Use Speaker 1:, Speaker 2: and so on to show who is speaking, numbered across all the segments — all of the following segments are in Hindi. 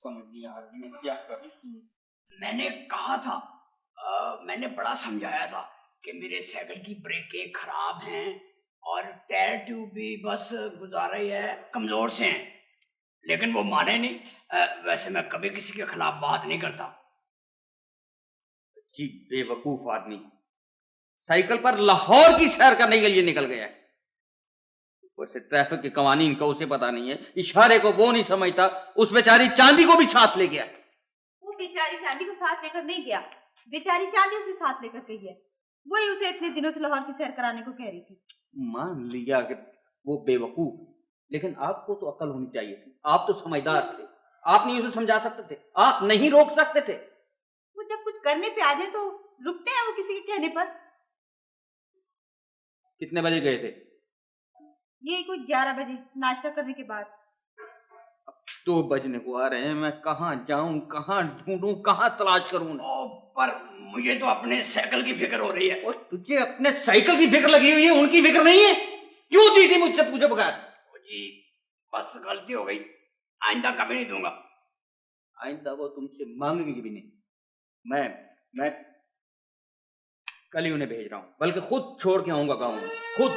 Speaker 1: समझ नहीं आ रही मैं क्या करूं।
Speaker 2: मैंने कहा था, मैंने बड़ा समझाया था कि मेरे साइकिल की ब्रेकें खराब हैं और टायर ट्यूब भी बस गुजारा ही है, कमजोर से हैं, लेकिन वो माने नहीं। वैसे मैं कभी किसी के खिलाफ बात नहीं करता।
Speaker 1: जी बेवकूफ आदमी, साइकिल पर लाहौर की सैर करने के लिए निकल गया है। ऊपर से ट्रैफिक के कवानीन का उसे पता नहीं है, इशारे को वो नहीं समझता, उस बेचारी चांदी को भी साथ ले गया।
Speaker 3: वो बेचारी चांदी को साथ लेकर नहीं गया, बेचारी चांदी उसे साथ लेकर गई है। वही उसे इतने दिनों से लाहौर की सैर कराने को कह रही थी।
Speaker 1: मान लिया कि वो बेवकूफ, लेकिन आपको तो अकल होनी चाहिए थी। आप तो समझदार थे, आप नहीं उसे समझा सकते थे, आप नहीं रोक सकते थे।
Speaker 3: वो जब कुछ करने पे आ जाए तो रुकते हैं वो किसी के कहने पर।
Speaker 1: कितने बजे गए थे?
Speaker 3: ये कोई 11 बजे नाश्ता करने के बाद।
Speaker 1: 2 बजने को आ रहे हैं, मैं कहाँ जाऊं, कहाँ ढूंढूं, कहाँ तलाश करूं?
Speaker 2: पर मुझे तो अपने साइकिल की फिक्र हो रही है।
Speaker 1: और तुझे अपने साइकिल की फिक्र लगी हुई है, उनकी फिक्र नहीं है? क्यों दी थी मुझसे पूछे बगैर?
Speaker 2: जी बस गलती हो गई, आइंदा कभी नहीं दूंगा।
Speaker 1: आइंदा वो तुमसे मांगेगी भी नहीं। मैं कल ही उन्हें भेज रहा हूं, बल्कि खुद छोड़ के आऊंगा गाँव में, खुद।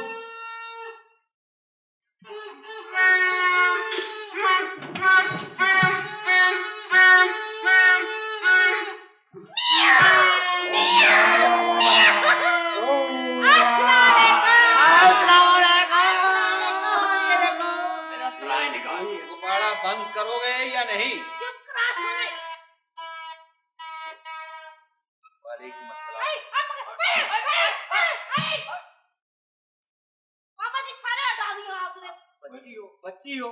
Speaker 1: बंद करोगे या नहीं? बच्ची हो,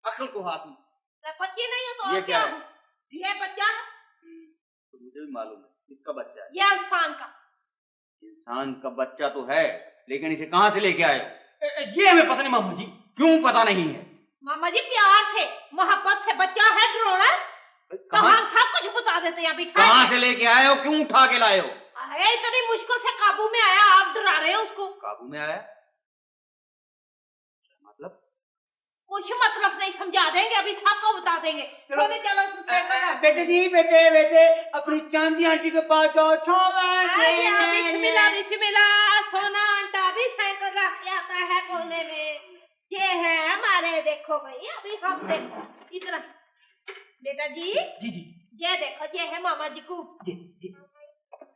Speaker 1: अक्ल को हाथ में।
Speaker 4: बच्ची नहीं हो तो
Speaker 1: ये क्या है?
Speaker 4: ये बच्चा है।
Speaker 1: तो मुझे भी मालूम है, किसका बच्चा है?
Speaker 4: ये इंसान का।
Speaker 1: इंसान का बच्चा तो है, लेकिन इसे कहाँ से लेके आए हो?
Speaker 2: ये हमें पता नहीं मामू जी।
Speaker 1: क्यों पता नहीं है?
Speaker 4: मामा जी प्यार से मोहब्बत से बच्चा है ड्रोना, तो हम सब कुछ बता देते हैं। बिठा
Speaker 1: कहाँ से लेके आए हो, क्यों उठा के लाए हो?
Speaker 4: इतनी मुश्किल से काबू में आया, आप डरा रहे हो उसको।
Speaker 1: काबू में आया मतलब?
Speaker 4: कुछ मतलब नहीं, समझा देंगे, अभी सबको बता देंगे। चलो
Speaker 2: बेटे जी, बेटे अपनी चांदी आंटी के पास जाओ।
Speaker 4: बिस्मिल्लाह, सोना आंटा भी साइकिल रख के आता है कोने में। ये है हमारे, देखो भाई, अभी हम देखो इतना। बेटा जी
Speaker 2: जी
Speaker 4: ये देखो, ये है मामा जी को।
Speaker 2: जी।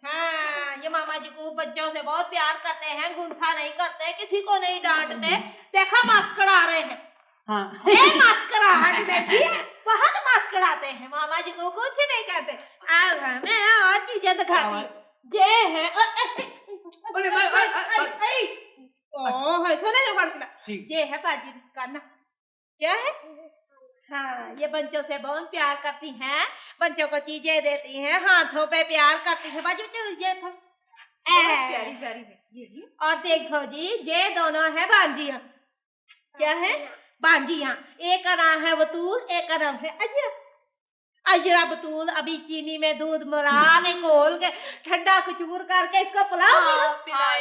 Speaker 4: हाँ, ये मामा जी को बच्चों से बहुत प्यार करते हैं, गुस्सा नहीं करते, किसी को नहीं डांटते। देखो मस्करा रहे हैं।
Speaker 2: हाँ।
Speaker 4: मस्कराहट देखिए, बहुत मस्कराते हैं। मामा जी को कुछ नहीं कहते। मैं और चीजें दिखाती हूँ। ये है सोने जो फड़कना, ये है बाजी इसका ना। क्या है? हाँ, ये बच्चों से बहुत प्यार करती हैं, बच्चों को चीजें देती हैं, हाथों पे प्यार करती हैं। बाजी ये था
Speaker 3: प्यारी प्यारी है।
Speaker 4: और देखो जी, ये दोनों है बांजियां। क्या है? बांजियां। एक का नाम है बतूल, एक का नाम है अजरा। अजरा बतूल अभी चीनी में दूध मिला के घोल के ठंडा कुचूर करके इसको पिलाओगे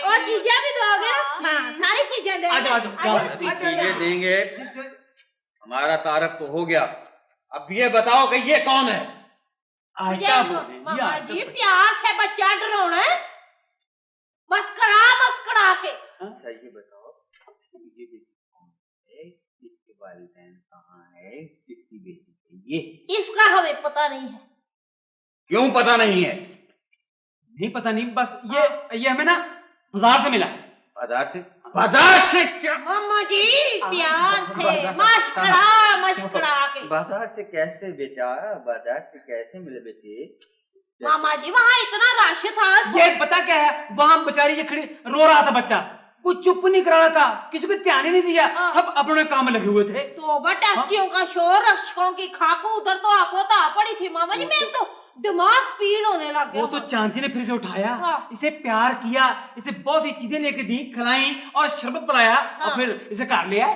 Speaker 4: और चीजें भी दोगे ना। हाँ, सारी चीजें देंगे।
Speaker 1: चीजें देंगे। हमारा तारफ तो हो गया, अब ये बताओ कि ये कौन है?
Speaker 4: मामा जी प्यार से बच्चा डराना है, मस्करा के।
Speaker 1: अच्छा ये बताओ, ये इसके वालिदैन कहाँ है, किसकी बेटी है ये?
Speaker 4: इसका हमें पता नहीं है।
Speaker 1: क्यों पता नहीं है?
Speaker 2: नहीं पता नहीं, बस ये हमें ना बाजार से मिला।
Speaker 1: बाजार से?
Speaker 4: मामा जी प्यार से मस्करा के।
Speaker 1: बाजार से कैसे बेटा, बाजार से कैसे मिले बेटे?
Speaker 4: मामा जी वहाँ इतना रश था।
Speaker 2: ये पता क्या है, वहाँ बेचारी ये खड़ी रो रहा था बच्चा, कुछ चुप नहीं करा रहा था, किसी को ध्यान ही नहीं दिया, सब अपने काम में लगे हुए थे।
Speaker 4: तो टस्कियों का शोर, रश्कों की खापू, उधर तो आपो पड़ी थी। मामा जी मेरे तो दिमाग पीड़ होने लग गया।
Speaker 2: वो तो चांदी ने फिर से उठाया, इसे प्यार किया, इसे बहुत सी चीजें लेके दी, खिलाई और शरबत पिलाया, और फिर इसे घर ले आए।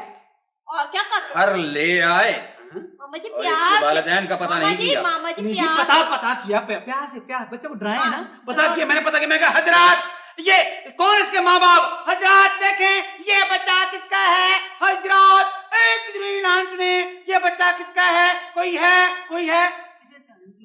Speaker 4: और क्या
Speaker 1: घर ले आए?
Speaker 4: मामा जी प्यार,
Speaker 1: वालिदैन का पता नहीं किया?
Speaker 4: मामा जी
Speaker 2: पता किया, प्यार से प्यार, बच्चे को डराया ना, पता किया मैंने, पता किया। मैं कहा हजरात ये कौन इसके माँ बाप? हजरात देखें ये बच्चा किसका है? हजरात पितरी नाचने, ये बच्चा किसका है? कोई है?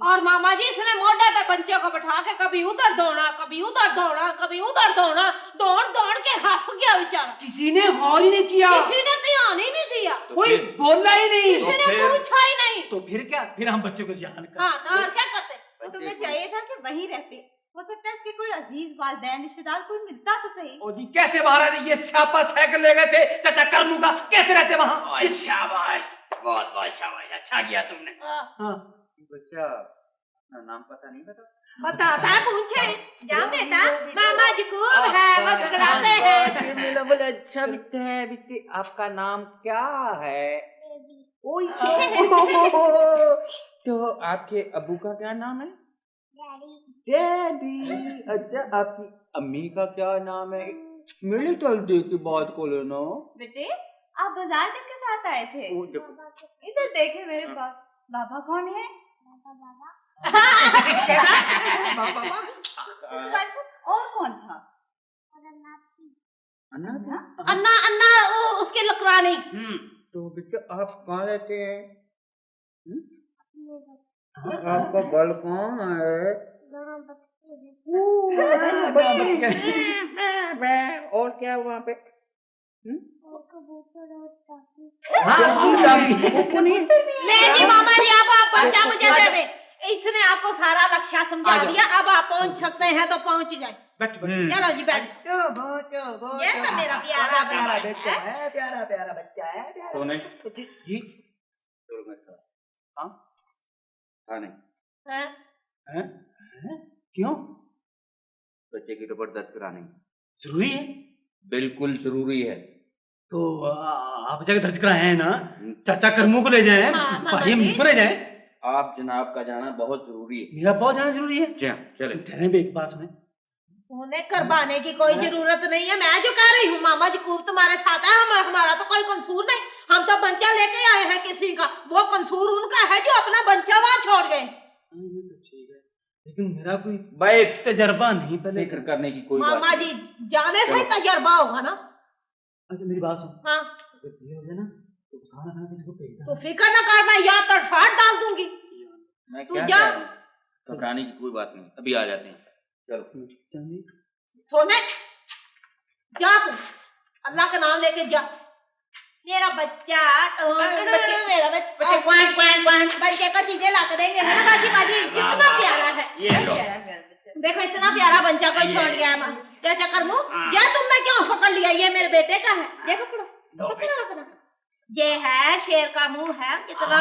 Speaker 4: और मामा जी इसने मोढ़े पे बच्चे को बैठा के कभी उधर दौड़ा, कभी उधर दौड़ा, कभी उधर दौड़ा, दौड़ दौड़ के हफ गया बेचारा।
Speaker 2: किसी ने गौर ही नहीं किया,
Speaker 4: किसी ने ध्यान ही नहीं दिया,
Speaker 2: कोई बोला ही नहीं,
Speaker 4: किसी ने पूछा ही नहीं।
Speaker 2: तो फिर क्या? फिर हम बच्चे को जान कर
Speaker 4: हाँ तो और क्या करते?
Speaker 3: तुम्हें चाहिए था कि वहीं रहते। हो सकता है इसके कोई अजीज वालिदैन रिश्तेदार कोई मिलता तो सही।
Speaker 2: ओ जी कैसे बाहर आए? ये स्यापा साइकिल ले गए थे चाचा करमू का, कैसे रहते वहाँ? शाबाश, बहुत बहुत शाबाश, अच्छा किया तुमने। हाँ
Speaker 1: बच्चा अपना नाम पता नहीं बता?
Speaker 4: बताता है, पूछे जा बेटा, मामा जी को है मुस्कुराते हैं।
Speaker 1: मेरा बोले अच्छा बिट्टे आपका नाम क्या है? ओए तो आपके अब्बू का क्या नाम है? डैडी। अच्छा आपकी अम्मी का क्या नाम है? मेरे तलदे की बात को लेना।
Speaker 3: बेटे आप बाजार किसके साथ आए थे? इधर देखे मेरे बाबा कौन है? तुम्हारे साथ और कौन था?
Speaker 4: अन्ना अन्ना उसके लकरानी।
Speaker 1: तो बेटा आप कहाँ रहते हैं? आपका बल कौन है? और क्या वहाँ पे?
Speaker 4: ले जी मामा जी आप बच्चा मुझे दे दे। इसने आपको सारा लक्ष्य समझा दिया, अब आप पहुंच सकते हैं तो पहुंच जाए। चलो जी बैठ।
Speaker 3: ये तो मेरा प्यारा बच्चा है।
Speaker 2: प्यारा बच्चा है।
Speaker 1: सोने जी चलो मेरे साथ। हाँ हाँ नहीं
Speaker 4: हैं?
Speaker 2: क्यों?
Speaker 1: बच्चे की रिपोर्ट दर्ज करानी
Speaker 2: जरूरी है?
Speaker 1: बिल्कुल जरूरी है।
Speaker 2: तो आप जगह दर्ज कराए हैं ना, चाचा करमू को ले जाए, भाई हम को ले जाए।
Speaker 1: आप जनाब का जाना बहुत जरूरी है।
Speaker 2: मेरा बहुत जाना जरूरी है।
Speaker 1: जी हाँ चले।
Speaker 2: ठहरे भी एक बात सुने,
Speaker 4: सोने करवाने की कोई जरूरत नहीं है। मैं जो कह रही हूँ मामा जी खूब तुम्हारे साथ है, हमारा तो कोई कसूर नहीं। हम तो बच्चा लेके आए हैं किसी का, वो कसूर उनका है जो अपना बच्चा वहाँ छोड़ गए।
Speaker 2: ठीक है, लेकिन मेरा कोई
Speaker 1: भाई
Speaker 2: तजर्बा नहीं, पहले
Speaker 1: फिक्र करने की कोई बात
Speaker 4: मामा
Speaker 1: नहीं।
Speaker 4: जी जाने से ही तजर्बा होगा ना।
Speaker 2: अच्छा मेरी बात सुन,
Speaker 4: हाँ
Speaker 2: ये हो गया ना तो सारा खाना किसी को भेज
Speaker 4: तो फिक्र न कर, मैं यहाँ तरफाट डाल दूंगी।
Speaker 1: मैं
Speaker 4: तू
Speaker 1: क्या
Speaker 4: जा।
Speaker 1: कह रहा हूं? घबराने की कोई बात नहीं, अभी आ जाते हैं। चलो
Speaker 2: चांदी
Speaker 4: सोने जा तू, अल्लाह का नाम लेके जा। मेरा बच्चा मेरा बच्चा बच्चे को चीजें ला के देंगे ना बाजी बाजी। कितना प्यारा है, देखो इतना प्यारा बच्चा को छोड़ गया है। चाचा करमू जा, तुमने क्यों पकड़ लिया? ये मेरे बेटे का है, ये पकड़ो पकड़ो अपना। ये है शेर का मुंह है, कितना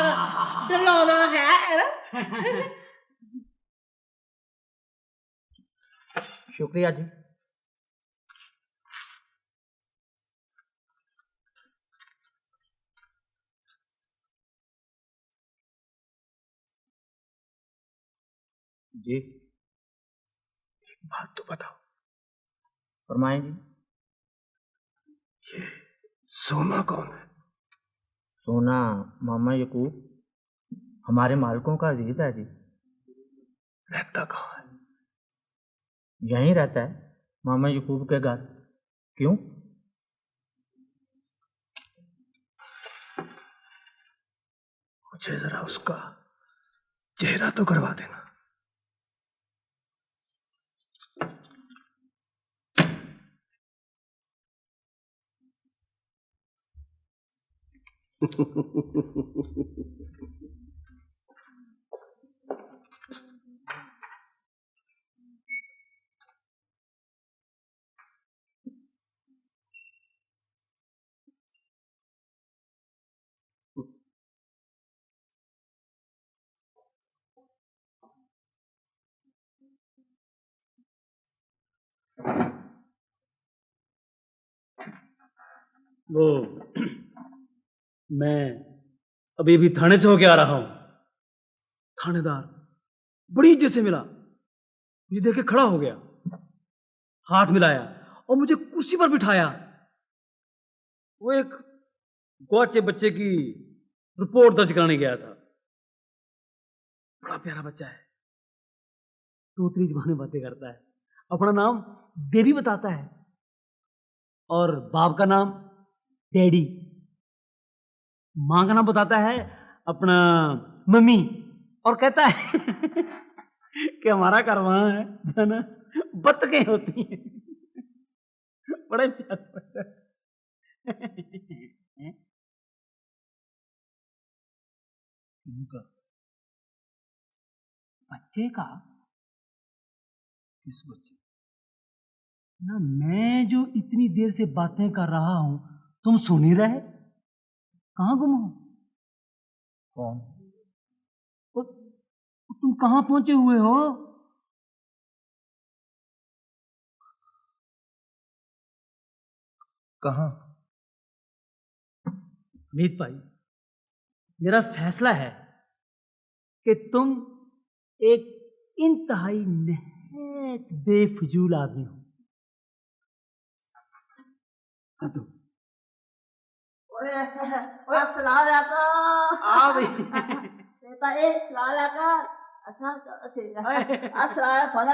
Speaker 4: डरावना है।
Speaker 1: शुक्रिया जी। जी
Speaker 5: एक बात तो बताओ,
Speaker 1: फरमाएं जी।
Speaker 5: ये सोना कौन है?
Speaker 1: सोना मामा यकूब हमारे मालिकों का अजीज है जी।
Speaker 5: रहता कहाँ है?
Speaker 1: यहीं रहता है मामा यकूब के घर। क्यों?
Speaker 5: मुझे जरा उसका चेहरा तो करवा देना।
Speaker 2: वो मैं अभी अभी थाने से होके आ रहा हूँ। थानेदार बड़ी इज्जत से मिला, मुझे देख के खड़ा हो गया, हाथ मिलाया और मुझे कुर्सी पर बिठाया। वो एक गुआचे बच्चे की रिपोर्ट दर्ज कराने गया था। बड़ा प्यारा बच्चा है, तोतली ज़बान में बातें करता है, अपना नाम बेबी बताता है और बाप का नाम डैडी।
Speaker 6: माँ का नाम बताता है अपना मम्मी और कहता है कि हमारा घर वहां है जो ना बत्तखें होती हैं। बड़ा ही प्यारा बच्चा है। इनका बच्चे का किस बच्चे ना, मैं जो इतनी देर से बातें कर रहा हूं तुम सुन ही रहे, कहां गुम हो? कौन? तुम कहां पहुंचे हुए हो?
Speaker 5: कहाँ?
Speaker 6: मीत भाई, मेरा फैसला है कि तुम एक इंतहाई नेक बेफजूल आदमी हो। हाँ तो आ भाई
Speaker 7: सोने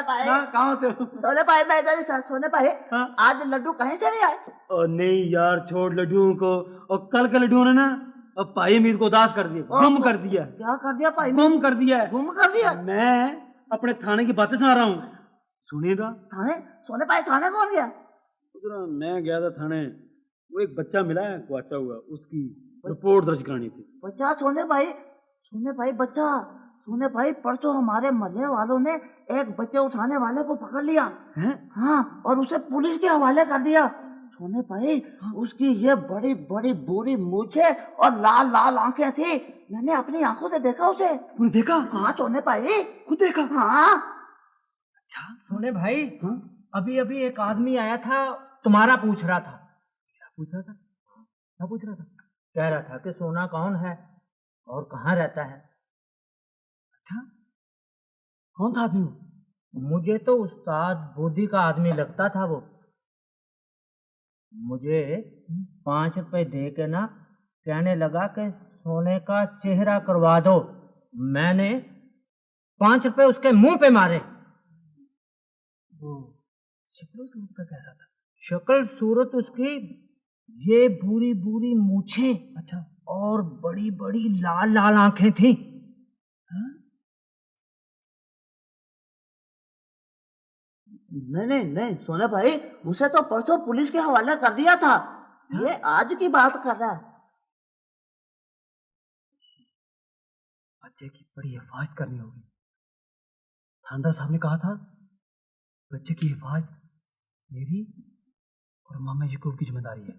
Speaker 7: पाए
Speaker 6: कहाँ होते हो?
Speaker 7: सोने पाए मैं इधर ही था। सोने पाए
Speaker 6: हाँ?
Speaker 7: आज लड्डू कहीं से नहीं आए?
Speaker 6: और नहीं यार, छोड़ लड्डुओं को। और कल के लड्डुओं ने ना अब भाई मीत को उदास कर दिया, गुम कर दिया।
Speaker 7: क्या कर दिया भाई?
Speaker 6: गुम कर दिया है।
Speaker 7: गुम कर दिया?
Speaker 6: मैं अपने थाने की बातें सुना रहा हूँ, सुनिएगा।
Speaker 7: थाने? सोने पाए थाने कौन गया?
Speaker 6: मैं गया था थाने, वो एक बच्चा मिला है गुआचा हुआ, उसकी रिपोर्ट दर्ज करानी थी।
Speaker 7: बच्चा? सोने भाई बच्चा। सोने भाई परसों हमारे मोहल्ले वालों ने एक बच्चे उठाने वाले को पकड़ लिया
Speaker 6: है?
Speaker 7: हाँ, और उसे पुलिस के हवाले कर दिया। सोने भाई उसकी ये बड़ी बड़ी बुरी मूछें और लाल लाल आंखें थी। मैंने अपनी आंखों से देखा उसे।
Speaker 6: तूने देखा?
Speaker 7: हाँ सोने भाई,
Speaker 6: खुद देखा?
Speaker 7: हाँ।
Speaker 6: अच्छा
Speaker 8: सोने भाई,
Speaker 6: हाँ?
Speaker 8: अभी अभी एक आदमी आया था, तुम्हारा पूछ रहा था।
Speaker 6: क्या पूछ रहा था? क्या पूछ रहा था?
Speaker 8: कह रहा था कि सोना कौन है और कहाँ रहता है।
Speaker 6: अच्छा, कौन था आदमी वो?
Speaker 8: मुझे तो उस्ताद बोधी का आदमी लगता था वो। मुझे 5 रुपए दे के ना कहने लगा कि सोने का चेहरा करवा दो। मैंने 5 रुपए उसके मुंह पे मारे।
Speaker 6: वो शक्ल सूरत का कैसा था?
Speaker 8: शक्ल सूरत उसकी ये बुरी बुरी मूछें,
Speaker 6: अच्छा,
Speaker 8: और बड़ी बड़ी लाल लाल आंखें थी।
Speaker 6: हाँ?
Speaker 7: नहीं सोने भाई, उसे तो परसों पुलिस के हवाले कर दिया था। ये आज की बात कर रहा है।
Speaker 6: बच्चे की बड़ी हिफाजत करनी होगी। थानेदार साहब ने कहा था बच्चे की हिफाजत मेरी और मामा याकूब की जिम्मेदारी है।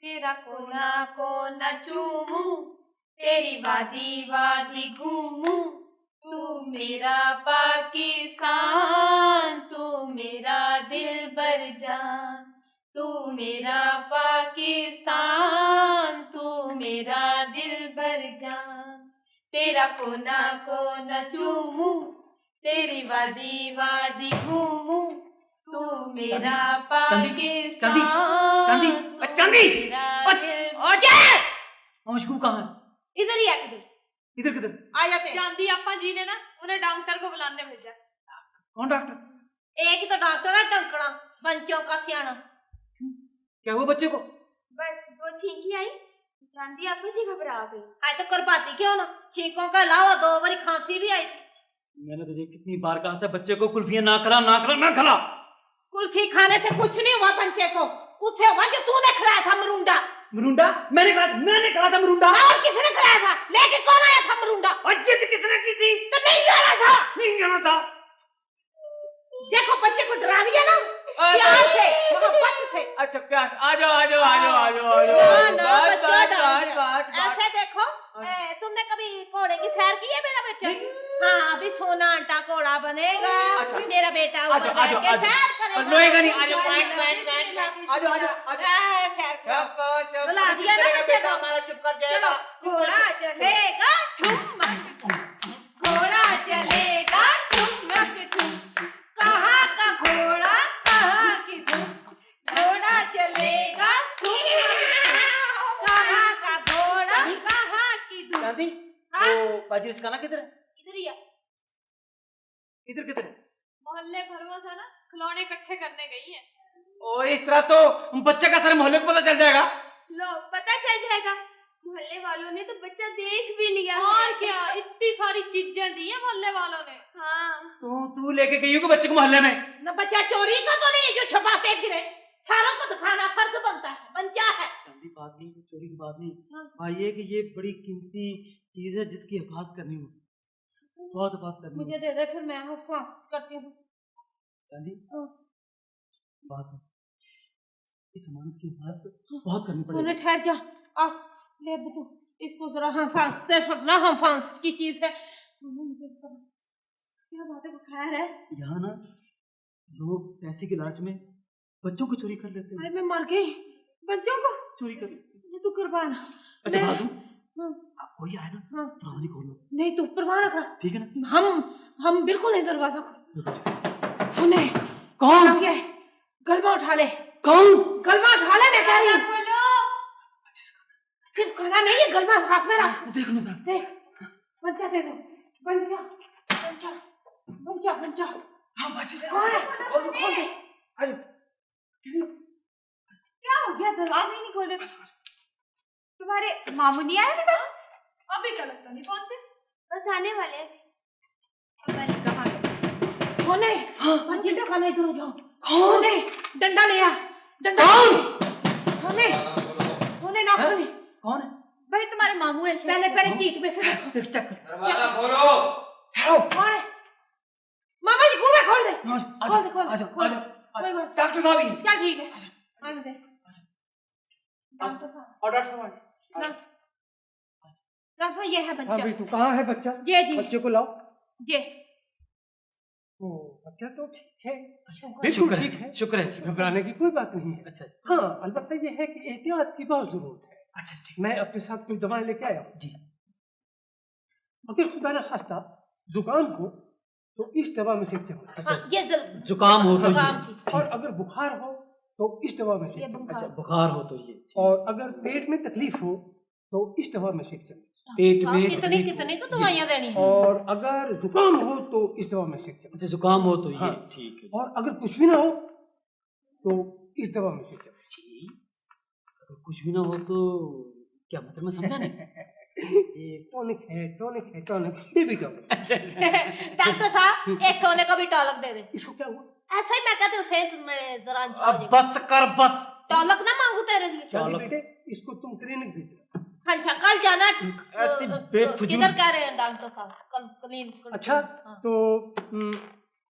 Speaker 4: तेरा कोना कोना चूमूं, तेरी वादी वादी घूमूं, तू मेरा पाकिस्तान, तू मेरा दिलबर जान, तू मेरा पाकिस्तान, तू मेरा दिलबर जान। तेरा कोना कोना चूमूं, तेरी वादी वादी घूमूं, तू मेरा पाकिस्तान,
Speaker 6: चांदी,
Speaker 4: तू
Speaker 6: चांदी,
Speaker 4: मेरा
Speaker 6: मशकूक कहाँ है?
Speaker 4: इधर ही आ किधर
Speaker 6: इधर किधर?
Speaker 4: आ जाते हैं। चांदी अप्पा जी ने ना उन्हें डॉक्टर को बुलाने भेजा।
Speaker 6: कौन डॉक्टर?
Speaker 4: एक ही तो डॉक्टर है टंकड़ा, बच्चों का सियाना।
Speaker 6: क्या हुआ बच्चे को?
Speaker 9: बस 2 छींकी आई, चांदी आपको जी घबरा गई।
Speaker 4: आए तो करवाती क्यों ना, छींकों का अलावा 2 बारी खांसी भी आई थी।
Speaker 6: मैंने तुझे कितनी बार कहा था बच्चे को कुल्फियां ना खिला, ना खिला, ना खिला।
Speaker 4: कुल्फी खाने से कुछ नहीं हुआ बच्चे को, उससे हुआ जो तूने खिलाया था मरुंडा।
Speaker 6: मरुंडा? मैंने कहा था मरुंडा।
Speaker 4: और किसने खिलाया था? लेके कौन आया था मरुंडा?
Speaker 6: और जिद किसने की थी?
Speaker 4: तो नहीं आना था।
Speaker 6: नहीं जाना था।
Speaker 4: देखो बच्चे को डरा दिया ना, प्यार से, मोहब्बत से।
Speaker 6: अच्छा क्या? आ जाओ आ जाओ आ जाओ आ जाओ आ
Speaker 4: ना,
Speaker 6: जाओ।
Speaker 4: ना, बच्चा डर गया। ऐसे देखो, तुमने कभी घोड़े की सैर की है मेरा बेटा? हाँ, अभी सोना आटा घोड़ा बनेगा।
Speaker 6: अच्छा।
Speaker 4: मेरा बेटा ऊपर
Speaker 6: आजो,
Speaker 4: बैठ
Speaker 6: आजो,
Speaker 4: के
Speaker 6: आजो।
Speaker 4: सैर करेगा।
Speaker 6: रोएगा नहीं, आजो,
Speaker 4: बैठ,
Speaker 6: बैठ,
Speaker 4: बैठ,
Speaker 6: बैठ,
Speaker 4: बैठ,
Speaker 6: आजो, आजो, आजो।
Speaker 4: सैर करो। बुला दिया ना बच्चे को।
Speaker 6: चुप कर
Speaker 4: चलो, घोड़ा चलेगा ठुमक ठुम, घोड़ा चलेगा ठुमक ठुम, कहाँ का घोड़ा कहाँ की धुम, घोड़ा चलेगा कहाँ का घोड़ा कहाँ की धुम।
Speaker 6: चांदी,
Speaker 4: हाँ?
Speaker 6: वो बाजी इसका ना किधर है?
Speaker 4: इधर ही आ।
Speaker 6: इधर किधर है?
Speaker 9: मोहल्ले भर में था ना, खिलौने इकट्ठे करने गई है।
Speaker 6: ओ इस तरह तो बच्चे का सारे मोहल्ले को पता चल जाएगा।
Speaker 9: लो पता चल जाएगा, मोहल्ले वालों ने तो बच्चा देख भी लिया
Speaker 4: और
Speaker 9: है।
Speaker 4: क्या, इतनी सारी चीजें दी है मोहल्ले वालों ने।
Speaker 9: हाँ
Speaker 6: तू लेके गई हो कि बच्चे को मोहल्ले में?
Speaker 4: न बच्चा चोरी का तो नहीं जो छुपाते फिरे, सारों को दिखाना फर्ज बनता है, बच्चा है।
Speaker 6: चांदी बात नहीं, चोरी की बात नहीं, भाई ये कि ये बड़ी कीमती चीज है जिसकी हिफाजत करनी हो, बहुत हिफाजत करनी
Speaker 4: मुझे
Speaker 6: हो।
Speaker 4: दे दे, फिर मैं हिफाजत करती हूँ।
Speaker 6: चांदी बात सुन, इस अमानत की हिफाजत बहुत करनी
Speaker 4: सोने
Speaker 6: पड़ेगी।
Speaker 4: ठहर जा, अब ले बुतू, इसको जरा हिफाजत से रखना, हिफाजत की चीज है। सोने मुझे बता, क्या बात है, वो खैर है?
Speaker 6: यहाँ ना लोग पैसे के लालच में बच्चों को चोरी कर लेते
Speaker 4: अरे
Speaker 6: हैं,
Speaker 4: मैं मर गई, बच्चों को
Speaker 6: चोरी कर लेते हैं।
Speaker 4: ये तू कुर्बान।
Speaker 6: अच्छा
Speaker 4: मैं-
Speaker 6: बात सुन,
Speaker 4: हाँ,
Speaker 6: अब कोई आए ना
Speaker 4: हाँ।
Speaker 6: दरवाजा नहीं खोलना,
Speaker 4: नहीं तू परवाह रखा,
Speaker 6: ठीक है ना?
Speaker 4: हम बिल्कुल नहीं दरवाजा खोल। सुने,
Speaker 6: कौन?
Speaker 4: अब ये गलबा उठा ले,
Speaker 6: कौन?
Speaker 4: गलबा उठा ले, मैं कह रही हूँ।
Speaker 3: खोलो।
Speaker 4: सिर्फ खाना नहीं है, गलबा हाथ में रख,
Speaker 6: देख लो ना।
Speaker 4: देख, बंचा दे दो, बंचा, बंचा, बंचा, बंचा।
Speaker 6: हाँ बाजी से
Speaker 4: कौन है?
Speaker 6: खोल दे। अरे
Speaker 3: क्या हो गया, दरवाजा ही नहीं खोले? तुम्हारे मामू नहीं आए अभी तक?
Speaker 9: अभी तक तो नहीं पहुंचे, बस आने वाले हैं।
Speaker 3: पता नहीं कहाँ गए।
Speaker 4: सोने, बच्चे इसका नहीं इधर हो जाओ।
Speaker 6: कौन?
Speaker 4: सोने, डंडा ले आ, डंडा। सोने, सोने ना खोले,
Speaker 6: कौन है?
Speaker 3: भाई तुम्हारे मामू है शायद।
Speaker 4: पहले चीत में से देखो।
Speaker 6: देख चेक कर।
Speaker 1: दरवाजा खोलो।
Speaker 4: कौन है? मामा जी कुएं खोल दे,
Speaker 6: आ
Speaker 4: खोल दे, खोल दे,
Speaker 6: आ जाओ,
Speaker 4: खोल
Speaker 6: आ
Speaker 4: दे।
Speaker 6: जाओ।
Speaker 4: कोई बात,
Speaker 6: डॉक्टर साहब ही।
Speaker 4: चल ठीक है, आने दे। डॉक्टर साहब,
Speaker 6: और डॉक्टर साहब।
Speaker 4: डॉक्टर साहब ये है
Speaker 5: हाँ
Speaker 4: बच्चा,
Speaker 5: भाई, तू कहाँ है बच्चा?
Speaker 4: ये जी,
Speaker 5: बच्चे को लाओ।
Speaker 4: ये
Speaker 5: ओ, बच्चा तो ठीक है,
Speaker 4: शुक्र
Speaker 5: बिल्कुल ठीक है,
Speaker 6: शुक्र है।
Speaker 5: घबराने की कोई बात नहीं है।
Speaker 6: अच्छा
Speaker 5: हाँ, अलबत्ता ये है कि एहतियात की बहुत जरूरत है।
Speaker 6: अच्छा ठीक।
Speaker 5: मैं अपने साथ कुछ दवाएं लेके आया हूँ।
Speaker 6: जी।
Speaker 5: अगर खुदा न खास्ता जुकाम हो तो इस दवा में से एक चम्मच,
Speaker 4: हाँ, ये
Speaker 6: जुकाम हो तो
Speaker 4: जुकाम
Speaker 6: ये,
Speaker 4: की,
Speaker 5: और अगर बुखार हो तो इस दवा में से
Speaker 4: ये
Speaker 5: एक चम्मच,
Speaker 6: अच्छा
Speaker 4: बुखार।
Speaker 6: बुखार हो तो ये,
Speaker 5: और अगर पेट में तकलीफ हो तो इस दवा में से एक चम्मच,
Speaker 6: पेट
Speaker 4: साहब,
Speaker 6: में
Speaker 4: कितने
Speaker 6: तकलीफ
Speaker 4: कितने
Speaker 6: हो,
Speaker 4: को दवाइयाँ देनी है?
Speaker 5: और अगर जुकाम हो तो इस दवा में से एक चम्मच,
Speaker 6: अच्छा जुकाम हो तो ये,
Speaker 5: हाँ।
Speaker 6: ठीक है
Speaker 5: और अगर कुछ भी ना हो तो इस दवा में से एक चम्मच।
Speaker 6: जी। अगर कुछ भी ना हो तो क्या मतलब, मैं समझा नहीं।
Speaker 5: ये टॉनिक है, टॉनिक है, टॉनिक, बेबी टॉनिक।
Speaker 4: डॉक्टर साहब एक सोने का भी टॉलक दे दे।
Speaker 5: इसको क्या हुआ?
Speaker 4: ऐसा ही मैं कहती हूँ, सेहत मेरे जरा
Speaker 6: अब बस कर बस।
Speaker 4: टॉलक ना मांगू तेरे लिए।
Speaker 5: चलिए
Speaker 6: चलो।
Speaker 5: बेटे, इसको तुम क्लिनिक भेज दो।
Speaker 4: अच्छा कल जाना,
Speaker 6: ऐसी बेफजूल-
Speaker 4: किधर कह रहे हैं डॉक्टर साहब? कल क्लिनिक।
Speaker 5: अच्छा,
Speaker 4: हाँ।
Speaker 5: तो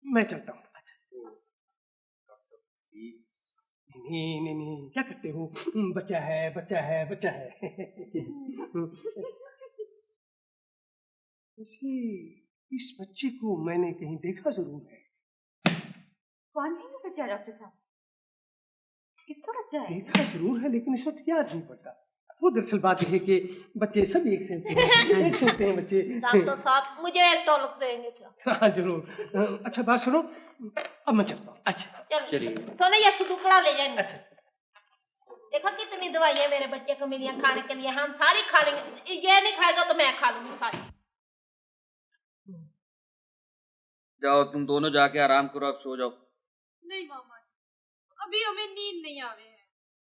Speaker 5: मैं चलता हूँ। नहीं नहीं नहीं, क्या करते हो? बच्चा है, बच्चा है, बच्चा है। इस बच्चे को मैंने कहीं देखा जरूर है।
Speaker 3: कौन है ये बच्चा डॉक्टर साहब? किसका बच्चा है?
Speaker 5: देखा जरूर है लेकिन इस वक्त याद नहीं पड़ता। वो दरअसल बात यह है कि बच्चे सब एक से होते हैं, एक से होते हैं बच्चे।
Speaker 4: डॉक्टर साहब मुझे एक टॉलक देंगे क्या?
Speaker 5: हाँ जरूर। अच्छा बात सुनो, अब मैं चलता हूँ।
Speaker 6: अच्छा
Speaker 4: चल
Speaker 1: चलिए।
Speaker 4: सोने ये सुदुकड़ा ले जाएंगे।
Speaker 6: अच्छा।
Speaker 4: देखो कितनी दवाइयाँ मेरे बच्चे को मिली हैं खाने के लिए, हम सारी खा लेंगे। ये नहीं खाएगा तो मैं खा लूंगी सारी।
Speaker 1: जाओ तुम दोनों जाके आराम करो, अब सो जाओ।
Speaker 9: नहीं मामा जी, अभी हमें नींद नहीं आवे है।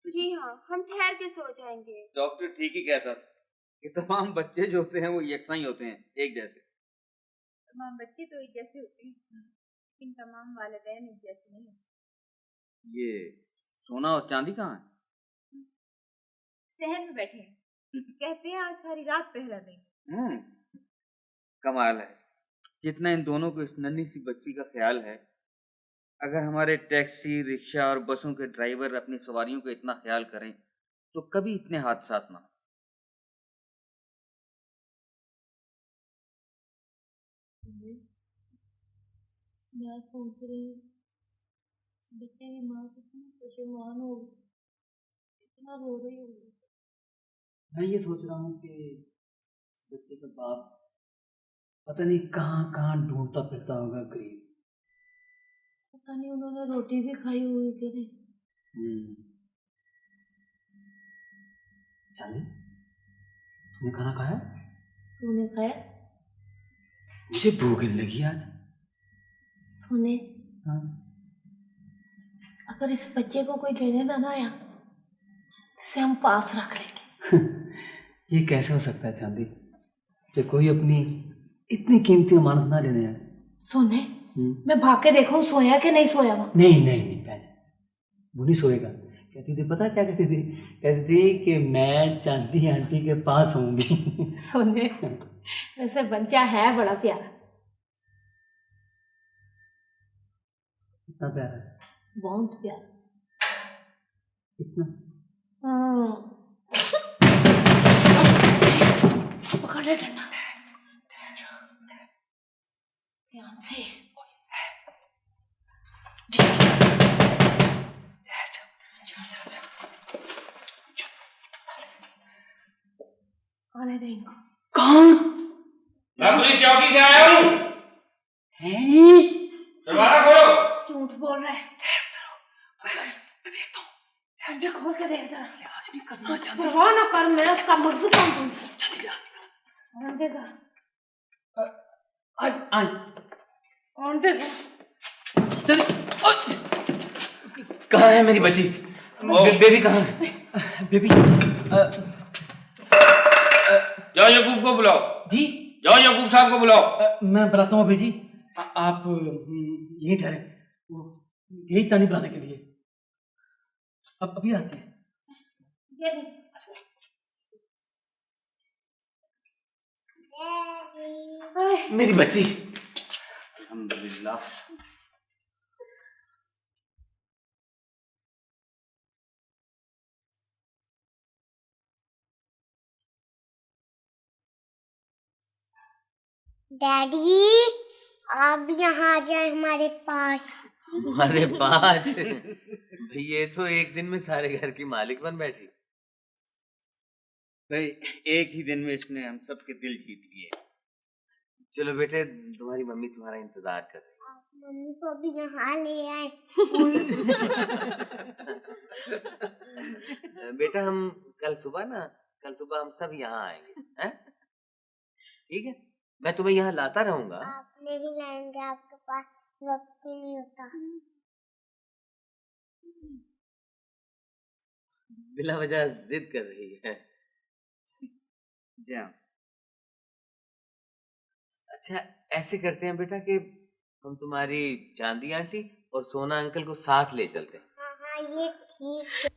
Speaker 9: जी हाँ, हम ठहर के सो जाएंगे।
Speaker 1: डॉक्टर ठीक ही कहता था कि तमाम बच्चे जो होते हैं वो यकसा ही होते हैं, एक जैसे।
Speaker 3: तमाम बच्चे तो एक जैसे होते हैं, लेकिन तमाम वालिदैन एक जैसे नहीं होते।
Speaker 1: ये सोना और चांदी कहाँ है?
Speaker 3: सहन में बैठे हैं, कहते हैं आज सारी रात पहला देंगे।
Speaker 1: कमाल है, जितना इन दोनों को इस नन्ही सी बच्ची का ख्याल है, अगर हमारे टैक्सी, रिक्शा और बसों के ड्राइवर अपनी सवारियों को इतना ख्याल करें तो कभी इतने हादसा ना।
Speaker 4: मैं सोच रही हूँ इस बच्चे की माँ कितनी परेशान होगी, कितना रो रही होगी।
Speaker 6: मैं ये सोच रहा हूँ कि इस बच्चे का बाप पता नहीं कहाँ कहाँ ढूंढता फिरता होगा गरीब।
Speaker 4: पता नहीं उन्होंने रोटी भी खाई होगी कि नहीं।
Speaker 6: चांदी, तुमने खाना खाया?
Speaker 4: तूने खाया?
Speaker 6: मुझे भूख नहीं लगी आज।
Speaker 4: सुने,
Speaker 6: हाँ।
Speaker 4: अगर इस बच्चे को कोई लेने ना आया तो इसे हम पास रख लेंगे।
Speaker 5: ये कैसे हो सकता है चांदी कि कोई अपनी इतनी कीमती अमानत ना लेने आए?
Speaker 4: सोने मैं भाग के देखूं सोया कि नहीं सोया वो।
Speaker 5: नहीं नहीं नहीं बहन, वो नहीं सोएगा। कहती थी, पता क्या कहती थी? कहती थी कि मैं चांदी आंटी के पास होंगी।
Speaker 4: सोने वैसे बच्चा है बड़ा प्यारा,
Speaker 5: कितना प्यारा है,
Speaker 4: बहुत प्यारा।
Speaker 5: कितना।
Speaker 4: पकड़ ले डंडा, ध्यान से। आने दे इनको।
Speaker 5: कौन?
Speaker 1: मैं पुलिस चौकी से आया हूँ। दरवाजा खोलो।
Speaker 4: झूठ बोल रहा है।
Speaker 5: मैं देखता हूँ।
Speaker 4: दरवाजा खोल के देख जरा।
Speaker 5: आज नहीं करना चाहती।
Speaker 4: परवाह ना कर, मैं उसका मगज काट दूंगी।
Speaker 5: जल्दी
Speaker 4: आने दे जरा,
Speaker 5: आज आज
Speaker 4: आने दे जरा।
Speaker 5: चल। कहाँ है मेरी बच्ची? बेबी कहाँ है? बेबी
Speaker 1: जाओ यकूब को बुलाओ।
Speaker 5: जी
Speaker 1: जाओ यकूब साहब को बुलाओ।
Speaker 5: मैं बुलाता हूँ अभी जी। आप यहीं ठहरे, वो यही चांदी बनाने के लिए। अब अभी आती है।
Speaker 4: ये ले।
Speaker 5: मेरी बच्ची।
Speaker 1: अल्हम्दुलिल्लाह।
Speaker 10: डैडी आप यहाँ आ जाए हमारे पास।
Speaker 11: हमारे पास? ये तो एक दिन में सारे घर की मालिक बन बैठी।
Speaker 1: भाई एक ही दिन में इसने हम सबके दिल जीत लिए।
Speaker 11: चलो बेटे, तुम्हारी मम्मी तुम्हारा इंतजार कर रही
Speaker 10: आप मम्मी को भी यहाँ ले आए।
Speaker 11: है। बेटा हम कल सुबह हम सब यहाँ आएंगे, हैं? ठीक है, मैं तुम्हें यहाँ लाता रहूंगा।
Speaker 10: आप नहीं लाएंगे, आपके पास वक्त ही नहीं होता।
Speaker 11: बिला वजह जिद कर रही है।
Speaker 1: जा।
Speaker 11: अच्छा ऐसे करते हैं बेटा कि हम तुम्हारी चांदी आंटी और सोना अंकल को साथ ले चलते हैं।
Speaker 10: हाँ हाँ ये ठीक है।